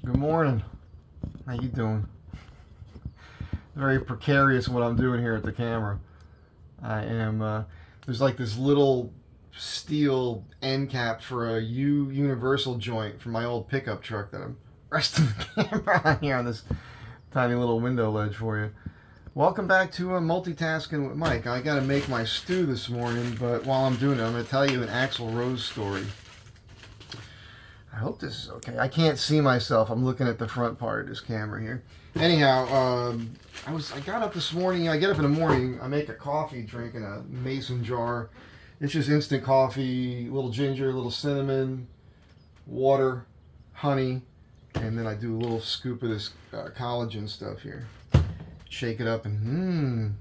Good morning. How you doing? Very precarious what I'm doing here at the camera. I am. There's like this little steel end cap for a universal joint from my old pickup truck that I'm resting the camera on here on this tiny little window ledge for you. Welcome back to Multitasking with Mike. I got to make my stew this morning, but while I'm doing it, I'm going to tell you an Axl Rose story. I hope this is okay. I can't see myself. I'm looking at the front part of this camera here. Anyhow, I got up this morning. I get up in the morning. I make a coffee drink in a mason jar. It's just instant coffee, a little ginger, a little cinnamon, water, honey, and then I do a little scoop of this collagen stuff here. Shake it up, and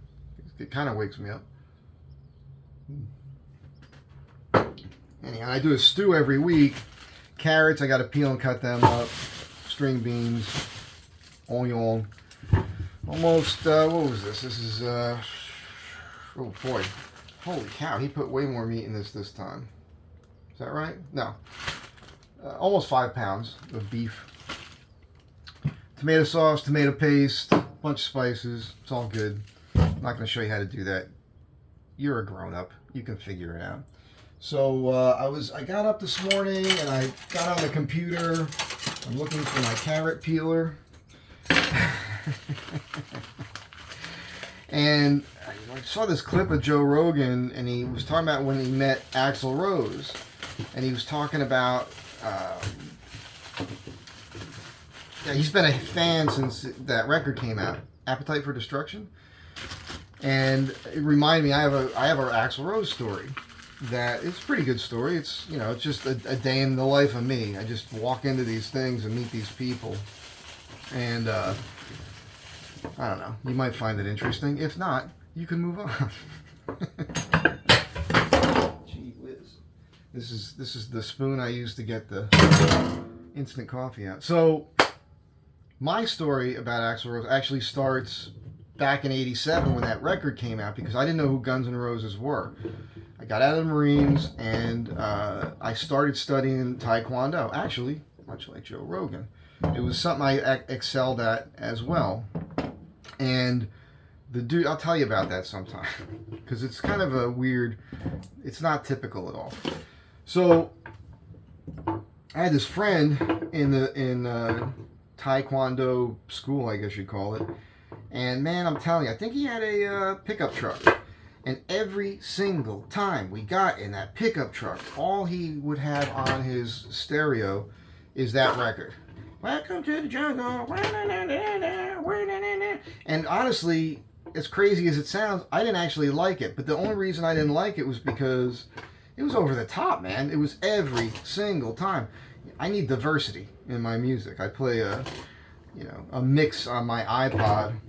it kind of wakes me up. Anyhow, I do a stew every week. Carrots, I got to peel and cut them up. String beans, onion. Almost, what was this? This is, oh boy. Holy cow, he put way more meat in this time. Is that right? No. Almost 5 pounds of beef. Tomato sauce, tomato paste, bunch of spices. It's all good. I'm not going to show you how to do that. You're a grown-up. You can figure it out. So I got up this morning and I got on the computer. I'm looking for my carrot peeler. And I saw this clip of Joe Rogan, and he was talking about when he met Axl Rose. And he was talking about, he's been a fan since that record came out, Appetite for Destruction. And it reminded me, I have an Axl Rose story. That it's a pretty good story. It's it's just a day in the life of me. I just walk into these things and meet these people, and I don't know. You might find it interesting. If not, you can move on. Gee whiz! This is the spoon I use to get the instant coffee out. So my story about Axl Rose actually starts back in '87 when that record came out, because I didn't know who Guns N' Roses were. I got out of the Marines, and I started studying Taekwondo, actually, much like Joe Rogan. It was something I excelled at as well. And the dude, I'll tell you about that sometime, because it's kind of a weird, it's not typical at all. So I had this friend in Taekwondo school, I guess you'd call it. And man, I'm telling you, I think he had a pickup truck. And every single time we got in that pickup truck, all he would have on his stereo is that record. Welcome to the jungle. And honestly, as crazy as it sounds, I didn't actually like it. But the only reason I didn't like it was because it was over the top, man. It was every single time. I need diversity in my music. I play a mix on my iPod.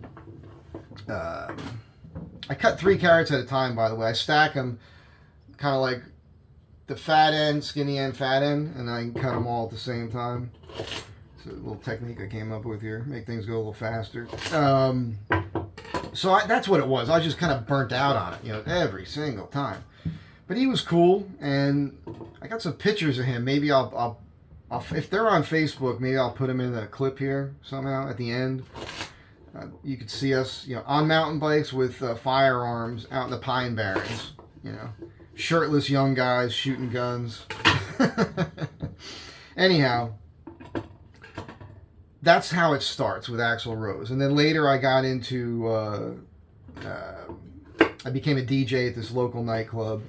I cut 3 carrots at a time, by the way. I stack them kind of like the fat end, skinny end, fat end, and I can cut them all at the same time. It's a little technique I came up with here, make things go a little faster. So that's what it was. I was just kind of burnt out on it, every single time. But he was cool, and I got some pictures of him. Maybe I'll if they're on Facebook, maybe I'll put them in a clip here somehow at the end. You could see us, on mountain bikes with firearms out in the Pine Barrens, shirtless young guys shooting guns. Anyhow, that's how it starts with Axl Rose. And then later I got into, I became a DJ at this local nightclub.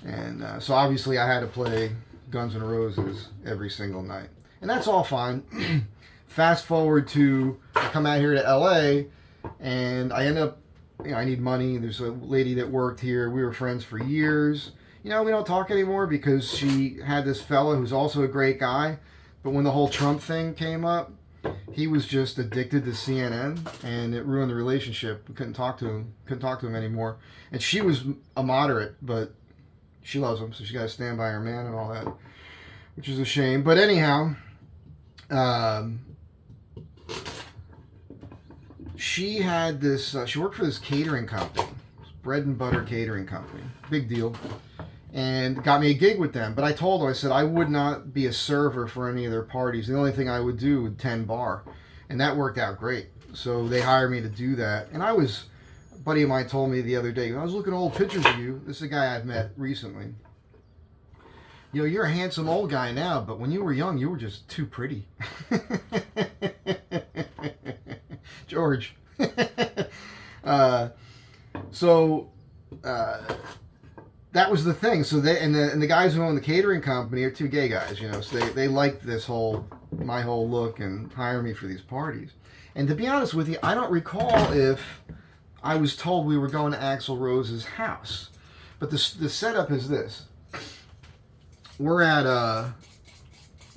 And so obviously I had to play Guns N' Roses every single night. And that's all fine. Fast forward to, I come out here to LA, and I end up, I need money. There's a lady that worked here. We were friends for years. We don't talk anymore because she had this fella who's also a great guy. But when the whole Trump thing came up, he was just addicted to CNN, and it ruined the relationship. We couldn't talk to him anymore. And she was a moderate, but she loves him, so she got to stand by her man and all that, which is a shame. But anyhow, she had this, she worked for this catering company, bread and butter catering company, big deal. and got me a gig with them. But I told them, I said I would not be a server for any of their parties. The only thing I would do would tend bar, and that worked out great. So they hired me to do that, and a buddy of mine told me the other day, I was looking at old pictures of you. This is a guy I've met recently. You know, you're a handsome old guy now, but when you were young, you were just too pretty. George. That was the thing. So the guys who own the catering company are two gay guys, you know, so they liked my whole look and hired me for these parties. And to be honest with you, I don't recall if I was told we were going to Axl Rose's house. But the setup is this. We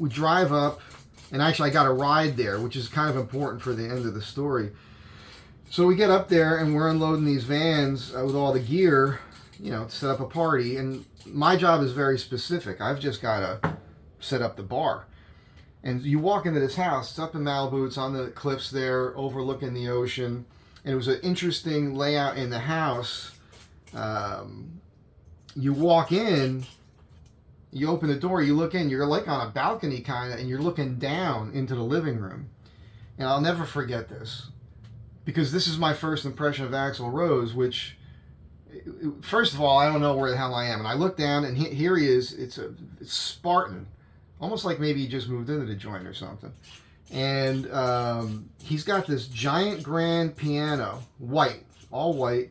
drive up, and actually I got a ride there, which is kind of important for the end of the story. So we get up there, and we're unloading these vans with all the gear, you know, to set up a party. And my job is very specific. I've just got to set up the bar. And you walk into this house, it's up in Malibu, it's on the cliffs there, overlooking the ocean. And it was an interesting layout in the house. You walk in, you open the door, you look in, you're like on a balcony kind of, and you're looking down into the living room. And I'll never forget this, because this is my first impression of Axl Rose, which, first of all, I don't know where the hell I am. And I look down, and here he is. It's Spartan, almost like maybe he just moved into the joint or something. And he's got this giant grand piano, white, all white.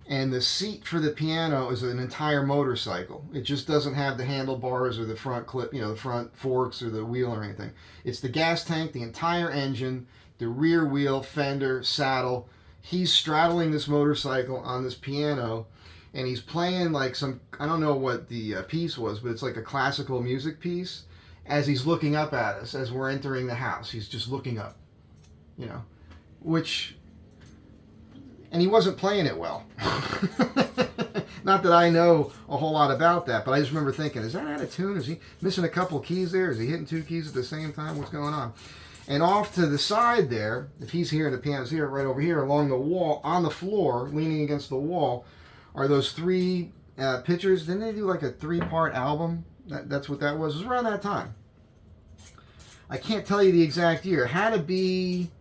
And the seat for the piano is an entire motorcycle. It just doesn't have the handlebars or the front clip, you know, the front forks or the wheel or anything. It's the gas tank, the entire engine, the rear wheel, fender, saddle. He's straddling this motorcycle on this piano, and he's playing like some, I don't know what the piece was, but it's like a classical music piece, as he's looking up at us as we're entering the house. He's just looking up, you know, and he wasn't playing it well. Not that I know a whole lot about that, but I just remember thinking, is that out of tune? Is he missing a couple keys there? Is he hitting two keys at the same time? What's going on? And off to the side there, if he's here and the piano's here, right over here along the wall, on the floor, leaning against the wall, are those three pictures. Didn't they do like a 3-part album? That's what that was. It was around that time. I can't tell you the exact year. It had to be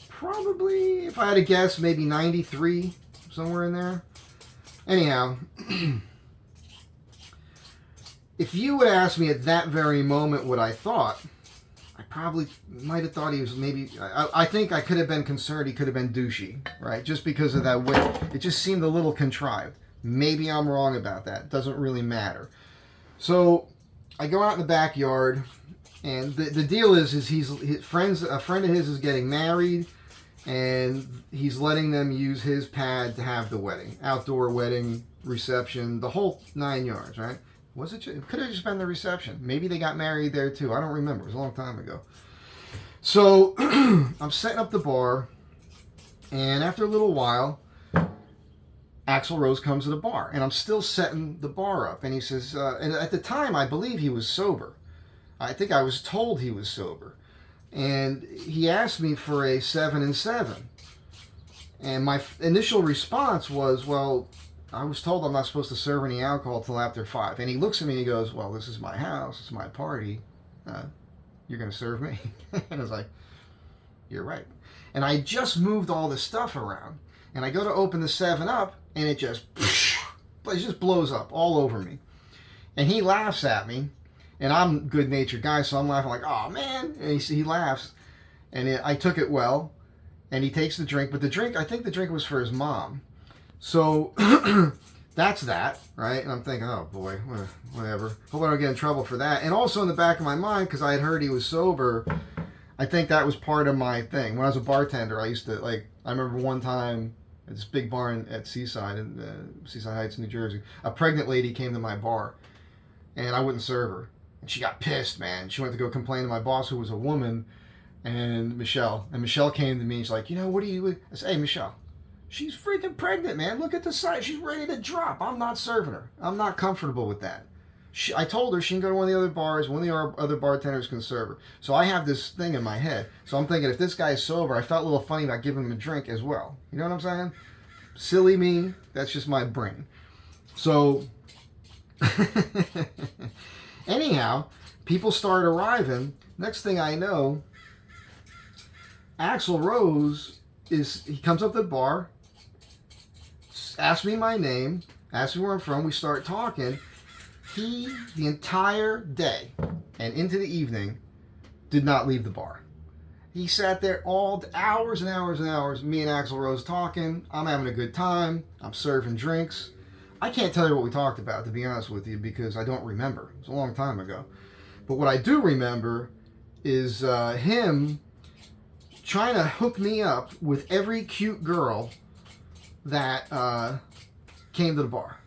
probably, if I had to guess, maybe 93, somewhere in there. Anyhow, if you would ask me at that very moment what I thought, I probably might have thought he was maybe, I think I could have been concerned he could have been douchey, right? Just because of that way. It just seemed a little contrived. Maybe I'm wrong about that. Doesn't really matter. So I go out in the backyard, and the deal is a friend of his is getting married, and he's letting them use his pad to have the wedding. Outdoor wedding, reception, the whole 9 yards, right? Was it? It could have just been the reception. Maybe they got married there too. I don't remember. It was a long time ago. So I'm setting up the bar, and after a little while, Axl Rose comes to the bar, and I'm still setting the bar up. And he says, and at the time, I believe he was sober. I think I was told he was sober. And he asked me for a 7 and 7. And my initial response was, well, I was told I'm not supposed to serve any alcohol till after 5. And he looks at me and he goes, well, this is my house. It's my party. You're going to serve me? And I was like, you're right. And I just moved all this stuff around. And I go to open the 7 up, and it just blows up all over me. And he laughs at me. And I'm a good-natured guy, so I'm laughing like, oh, man. And he laughs. And I took it well. And he takes the drink. But I think the drink was for his mom. So that's that, right? And I'm thinking, oh, boy, whatever. Hope I don't get in trouble for that. And also in the back of my mind, because I had heard he was sober, I think that was part of my thing. When I was a bartender, I used to, I remember one time at this big bar at Seaside, in Seaside Heights, New Jersey, a pregnant lady came to my bar, and I wouldn't serve her. And she got pissed, man. She went to go complain to my boss, who was a woman, and Michelle. And Michelle came to me, and she's like, what are you... I said, hey, Michelle, she's freaking pregnant, man. Look at the size. She's ready to drop. I'm not serving her. I'm not comfortable with that. I told her she can go to one of the other bars. One of the other bartenders can serve her. So I have this thing in my head. So I'm thinking, if this guy's sober, I felt a little funny about giving him a drink as well. You know what I'm saying? Silly me. That's just my brain. So Anyhow, people start arriving. Next thing I know, Axl Rose he comes up to the bar, asks me my name, asks me where I'm from. We start talking. He, the entire day and into the evening, did not leave the bar. He sat there all hours and hours and hours, me and Axl Rose talking. I'm having a good time. I'm serving drinks. I can't tell you what we talked about, to be honest with you, because I don't remember. It's a long time ago. But what I do remember is him trying to hook me up with every cute girl that came to the bar.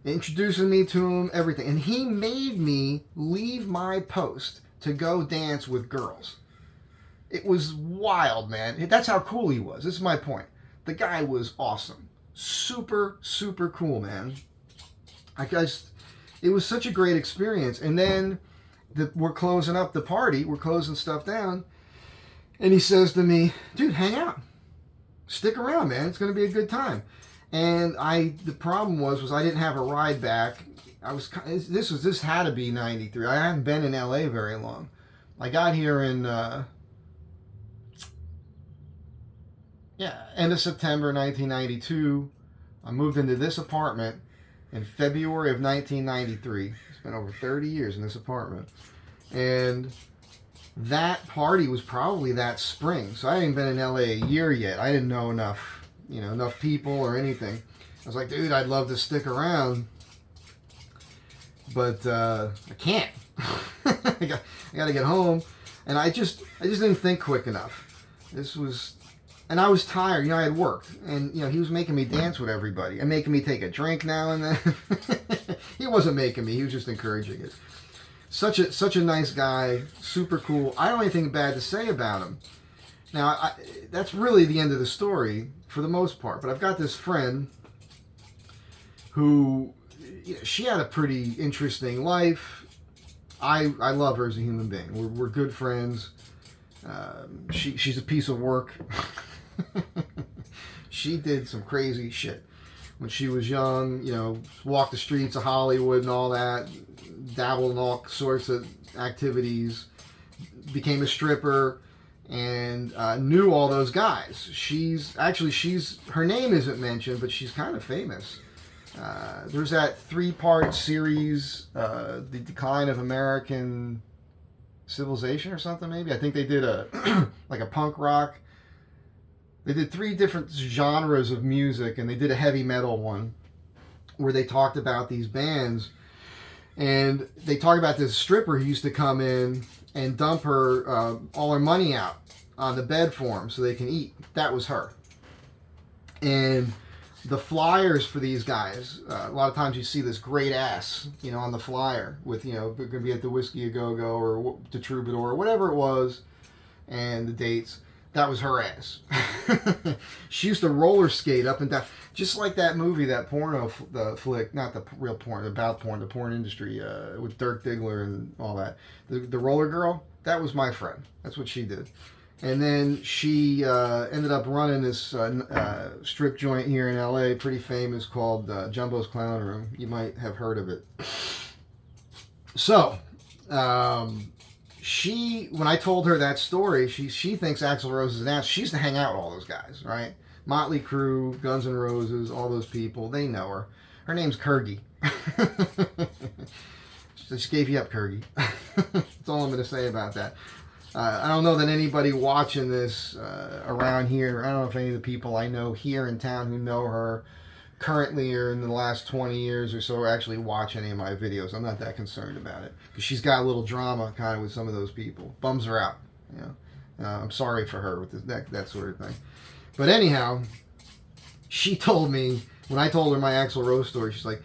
Introducing me to him, everything. And he made me leave my post to go dance with girls. It was wild, man. That's how cool he was. This is my point. The guy was awesome. Super, super cool, man. It was such a great experience. And then we're closing up the party. We're closing stuff down. And he says to me, dude, hang out. Stick around, man. It's going to be a good time. And the problem was I didn't have a ride back. This had to be 93. I hadn't been in LA very long. I got here in end of September 1992. I moved into this apartment in February of 1993. Spent over 30 years in this apartment. And that party was probably that spring. So I hadn't been in LA a year yet. I didn't know enough people or anything. I was like, dude, I'd love to stick around, but I can't. I got to get home, and I just didn't think quick enough. And I was tired. I had worked, and he was making me dance with everybody and making me take a drink now and then. He wasn't making me; he was just encouraging it. Such a nice guy, super cool. I don't have anything bad to say about him. Now, that's really the end of the story for the most part. But I've got this friend who, she had a pretty interesting life. I love her as a human being. We're good friends. She's a piece of work. She did some crazy shit when she was young. Walked the streets of Hollywood and all that. Dabbled in all sorts of activities. Became a stripper. And knew all those guys. Her name isn't mentioned, but she's kind of famous. There's that 3-part series, The Decline of American Civilization or something, maybe. I think they did like a punk rock. They did 3 different genres of music, and they did a heavy metal one where they talked about these bands. And they talked about this stripper who used to come in and dump all her money out on the bed for them so they can eat. That was her. And the flyers for these guys, a lot of times you see this great ass, on the flyer with, going to be at the Whiskey A Go Go or the Troubadour or whatever it was, and the dates. That was her ass. She used to roller skate up and down, just like that movie, that porno flick, not the real porn, about porn, the porn industry, with Dirk Diggler and all that. The roller girl, that was my friend. That's what she did. And then she ended up running this strip joint here in LA, pretty famous, called Jumbo's Clown Room. You might have heard of it. So, when I told her that story, she thinks Axl Rose is an ass. She used to hang out with all those guys, right? Motley Crue, Guns N' Roses, all those people. They know her. Her name's Kirgy. Just gave you up, Kirgy. That's all I'm going to say about that. I don't know that anybody watching this around here, I don't know if any of the people I know here in town who know her currently or in the last 20 years or so actually watch any of my videos. I'm not that concerned about it because she's got a little drama kind of with some of those people. Bums her out. I'm sorry for her with that sort of thing. But anyhow, she told me, when I told her my Axl Rose story, she's like,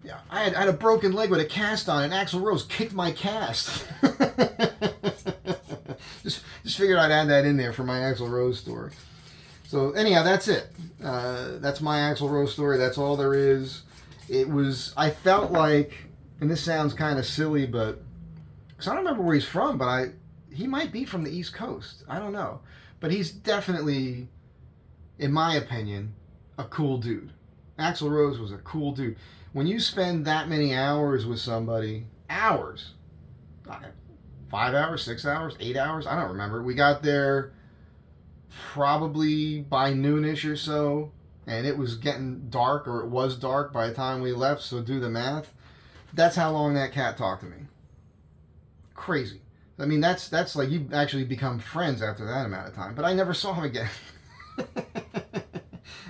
yeah, I had a broken leg with a cast on it, and Axl Rose kicked my cast. Just figured I'd add that in there for my Axl Rose story. So anyhow, that's it. That's my Axl Rose story. That's all there is. I felt like, and this sounds kind of silly, but, because I don't remember where he's from, but he might be from the East Coast. I don't know. But he's definitely, in my opinion, a cool dude. Axl Rose was a cool dude. when you spend that many hours with somebody, hours, 5 hours, 6 hours, 8 hours, I don't remember. We got there probably by noonish or so, and it was getting dark, or it was dark by the time we left, so do the math. That's how long that cat talked to me. Crazy. I mean, that's like you actually become friends after that amount of time. But I never saw him again.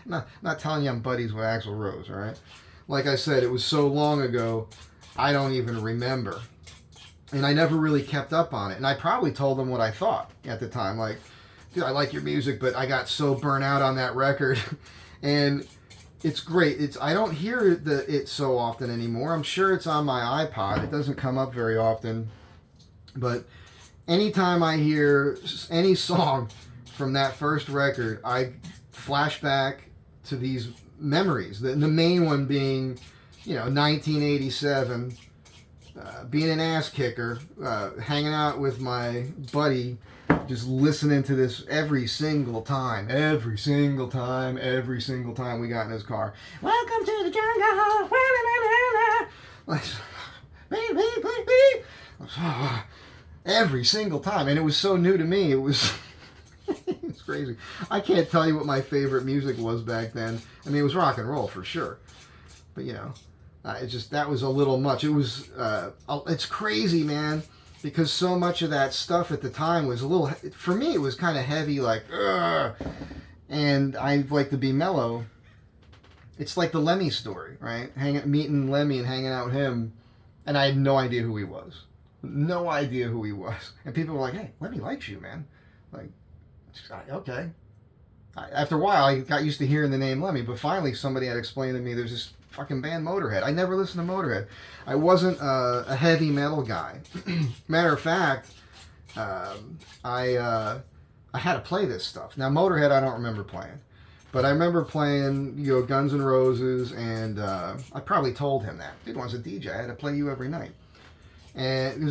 not telling you I'm buddies with Axl Rose, all right? Like I said, it was so long ago, I don't even remember. And I never really kept up on it. And I probably told him what I thought at the time. Like, dude, I like your music, but I got so burnt out on that record. And it's great. I don't hear it so often anymore. I'm sure it's on my iPod. It doesn't come up very often. But anytime I hear any song from that first record, I flash back to these memories. The main one being, 1987, being an ass kicker, hanging out with my buddy, just listening to this every single time we got in his car. Welcome to the jungle. Every single time, and it was so new to me. It was it's crazy. I can't tell you what my favorite music was back then. I mean, it was rock and roll for sure, but it just, that was a little much. It was it's crazy, man, because so much of that stuff at the time was a little, for me it was kind of heavy, like ugh. And I like to be mellow. It's like the Lemmy story, right? Meeting Lemmy and hanging out with him, and I had no idea who he was. No idea who he was. And people were like, hey, Lemmy likes you, man. Like, okay. After a while, I got used to hearing the name Lemmy, but finally somebody had explained to me there's this fucking band Motorhead. I never listened to Motorhead. I wasn't a heavy metal guy. Matter of fact, I had to play this stuff. Now, Motorhead I don't remember playing. But I remember playing, Guns N' Roses, and I probably told him that. Dude, when I was a DJ, I had to play you every night. And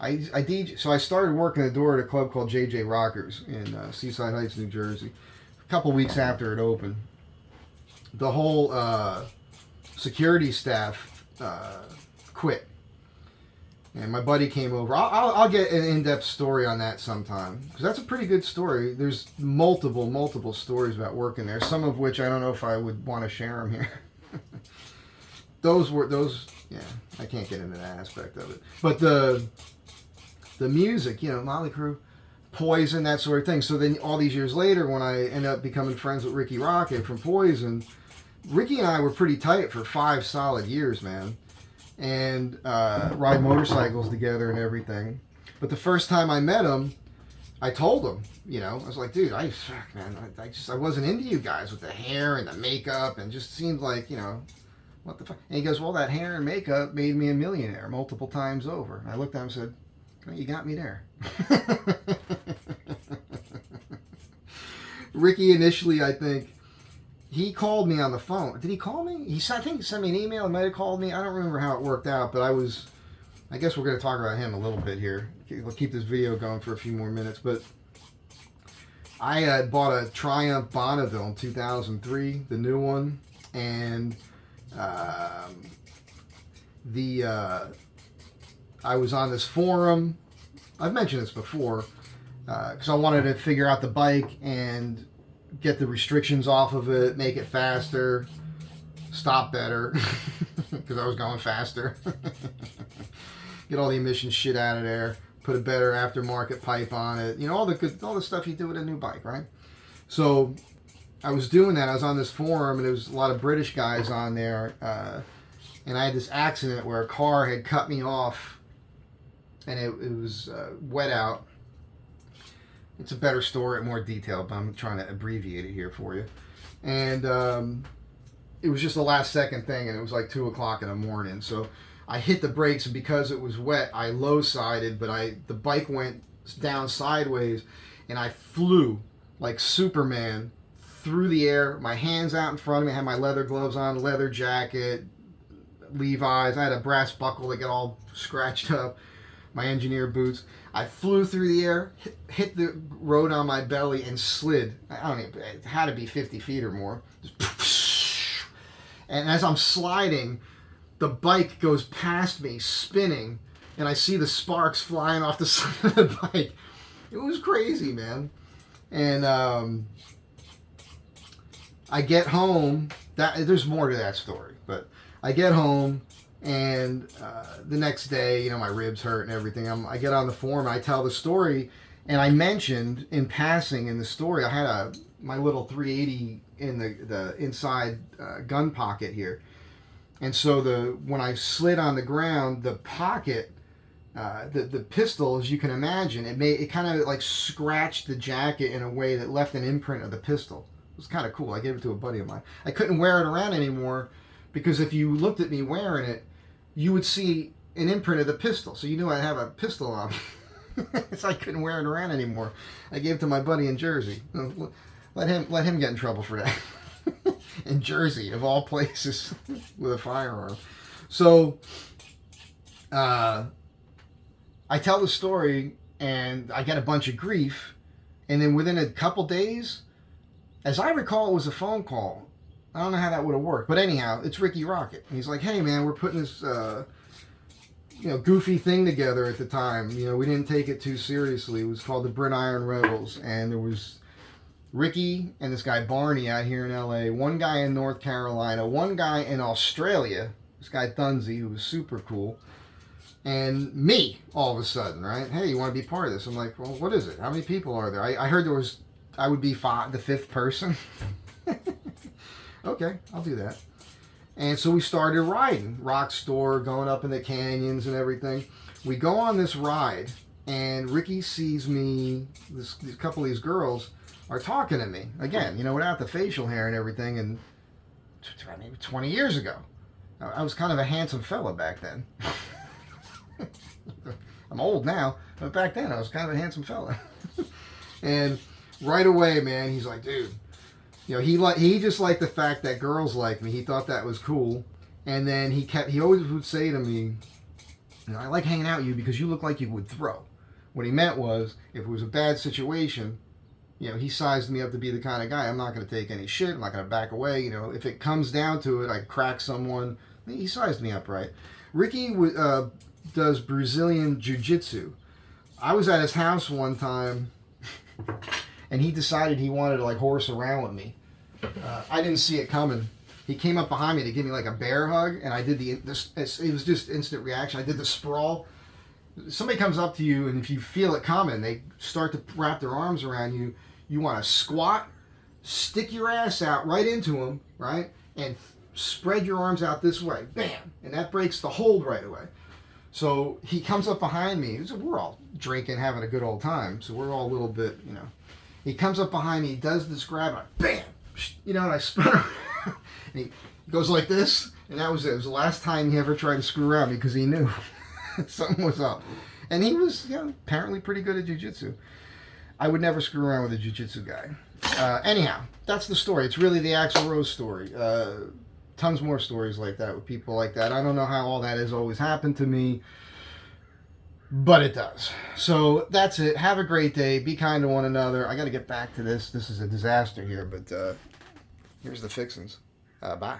I DJ, so I started working the door at a club called JJ Rockers in Seaside Heights, New Jersey. A couple weeks after it opened, the whole security staff quit, and my buddy came over. I'll get an in-depth story on that sometime, because that's a pretty good story. There's multiple stories about working there, some of which I don't know if I would want to share them here. Yeah, I can't get into that aspect of it. But the music, Motley Crue, Poison, that sort of thing. So then all these years later, when I ended up becoming friends with Ricky Rocket from Poison, Ricky and I were pretty tight for 5 solid years, man. And ride motorcycles together and everything. But the first time I met him, I told him, I was like, dude, I wasn't into you guys with the hair and the makeup, and just seemed like, what the fuck? And he goes, well, that hair and makeup made me a millionaire multiple times over. And I looked at him and said, well, you got me there. Ricky initially, I think, he called me on the phone. Did he call me? I think he sent me an email. He might have called me. I don't remember how it worked out, but I guess we're going to talk about him a little bit here. We'll keep this video going for a few more minutes, but I had bought a Triumph Bonneville in 2003, the new one, and I was on this forum. I've mentioned this before, because I wanted to figure out the bike and get the restrictions off of it, make it faster, stop better, because I was going faster. Get all the emissions shit out of there, put a better aftermarket pipe on it, all the stuff you do with a new bike, right? So I was doing that. I was on this forum, and there was a lot of British guys on there, and I had this accident where a car had cut me off, and it was wet out. It's a better story, more detailed, but I'm trying to abbreviate it here for you. And it was just a last second thing, and it was like 2 o'clock in the morning. So I hit the brakes, and because it was wet, I low-sided, but the bike went down sideways, and I flew like Superman through the air, my hands out in front of me. I had my leather gloves on, leather jacket, Levi's. I had a brass buckle that got all scratched up, my engineer boots. I flew through the air, hit the road on my belly, and slid. I don't know, it had to be 50 feet or more. And as I'm sliding, the bike goes past me, spinning, and I see the sparks flying off the side of the bike. It was crazy, man. And I get home. There's more to that story, but I get home, and the next day, you know, my ribs hurt and everything. I get on the forum, and I tell the story, and I mentioned in passing in the story, I had my little 380 in the inside gun pocket here, and so when I slid on the ground, the pocket, the pistol, as you can imagine, it kind of like scratched the jacket in a way that left an imprint of the pistol. It was kind of cool. I gave it to a buddy of mine. I couldn't wear it around anymore because if you looked at me wearing it, you would see an imprint of the pistol, so you knew I have a pistol on me. So I couldn't wear it around anymore. I gave it to my buddy in Jersey. Let him get in trouble for that. In Jersey, of all places, with a firearm. So, I tell the story, and I get a bunch of grief, and then within a couple days, as I recall, it was a phone call. I don't know how that would have worked, but anyhow, it's Ricky Rocket. He's like, "Hey, man, we're putting this, goofy thing together at the time. You know, we didn't take it too seriously. It was called the Brent Iron Rebels, and there was Ricky and this guy Barney out here in LA, one guy in North Carolina, one guy in Australia, this guy Dunsey, who was super cool, and me all of a sudden, right? Hey, you want to be part of this?" I'm like, "Well, what is it? How many people are there?" I heard I would be the fifth person. Okay, I'll do that. And so we started riding, Rock Store, going up in the canyons and everything. We go on this ride, and Ricky sees me, a couple of these girls are talking to me. Again, you know, without the facial hair and everything, and 20 years ago. I was kind of a handsome fella back then. I'm old now, but back then I was kind of a handsome fella. And right away, man, he's like, "Dude," you know, he just liked the fact that girls like me. He thought that was cool. And then he always would say to me, "You know, I like hanging out with you because you look like you would throw." What he meant was, if it was a bad situation, you know, he sized me up to be the kind of guy, I'm not going to take any shit, I'm not going to back away. You know, if it comes down to it, I crack someone. He sized me up right. Ricky does Brazilian Jiu-Jitsu. I was at his house one time, and he decided he wanted to like horse around with me. I didn't see it coming. He came up behind me to give me like a bear hug, and I did it was just instant reaction. I did the sprawl. Somebody comes up to you, and if you feel it coming, they start to wrap their arms around you. You want to squat, stick your ass out right into them, right? And spread your arms out this way. Bam! And that breaks the hold right away. So he comes up behind me. We're all drinking, having a good old time. So we're all a little bit, you know. He comes up behind me, he does this grab, and bam! You know, and I spin around. And he goes like this, and that was it. It was the last time he ever tried to screw around me because he knew something was up. And he was, you know, apparently pretty good at jiu-jitsu. I would never screw around with a jiu-jitsu guy. Anyhow, that's the story. It's really the Axl Rose story. Tons more stories like that with people like that. I don't know how all that has always happened to me, but it does. So that's it. Have a great day. Be kind to one another. I got to get back to this. This is a disaster here, but here's the fixins. Bye.